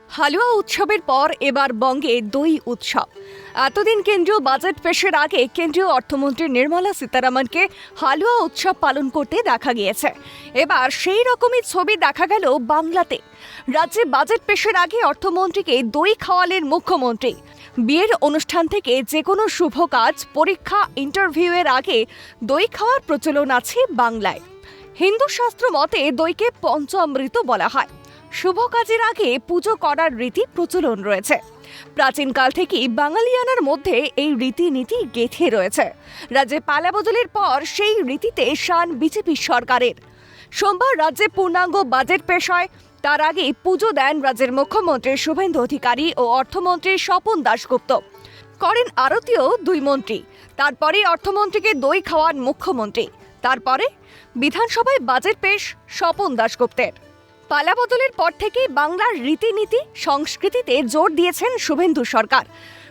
হালুয়া উৎসবের পর এবার বঙ্গে দই উৎসব। এতদিন কেন্দ্রীয় বাজেট পেশের আগে কেন্দ্রীয় অর্থমন্ত্রী নির্মলা সীতারামনকে হালুয়া উৎসব পালন করতে দেখা গিয়েছে। এবার সেই রকমই ছবি দেখা গেল বাংলাতে। রাজ্যে বাজেট পেশের আগে অর্থমন্ত্রীকে দই খাওয়ালেন মুখ্যমন্ত্রী। বিয়ের অনুষ্ঠান থেকে যে কোনো শুভ কাজ, পরীক্ষা, ইন্টারভিউয়ের আগে দই খাওয়ার প্রচলন আছে বাংলায়। হিন্দু শাস্ত্র মতে দইকে পঞ্চামৃত বলা হয়। শুভ কাজের আগে পুজো করার রীতি প্রচলন রয়েছে। প্রাচীনকাল থেকেই বাঙালিয়ানার মধ্যে এই রীতিনীতি গেঁথে রয়েছে। রাজ্যে পালাবদলের পর সেই রীতিতে শান বিজেপি সরকারের। সোমবার রাজ্যে পূর্ণাঙ্গ বাজেট পেশ হয়। তার আগে পুজো দেন রাজ্যের মুখ্যমন্ত্রী শুভেন্দু অধিকারী ও অর্থমন্ত্রী স্বপন দাশগুপ্ত। করেন আরতিও দুই মন্ত্রী। তারপরে অর্থমন্ত্রীকে দই খাওয়ান মুখ্যমন্ত্রী। তারপরে বিধানসভায় বাজেট পেশ স্বপন দাশগুপ্তের। পালাবদলের পর থেকেই বাংলার রীতিনীতি সংস্কৃতিতে জোর দিয়েছেন শুভেন্দু সরকার।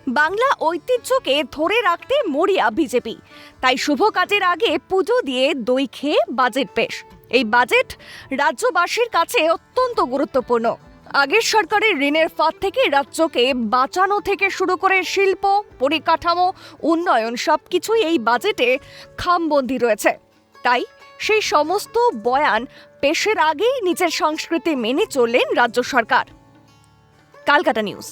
বাংলা ঐতিহ্যকে ধরে রাখতে মরিয়া বিজেপি। তাই শুভ কাজের আগে পুজো দিয়ে দই খেয়ে বাজেট পেশ। এই বাজেট রাজ্যবাসীর কাছে অত্যন্ত গুরুত্বপূর্ণ। আগের সরকারের ঋণের ফাঁদ থেকে রাজ্যকে বাঁচানো থেকে শুরু করে শিল্প, পরিকাঠামো, উন্নয়ন সবকিছুই এই বাজেটে খামবন্দি রয়েছে। তাই সেই সমস্ত বয়ান পেশের আগেই নিজের সংস্কৃতি মেনে চললেন রাজ্য সরকার। Calcutta news.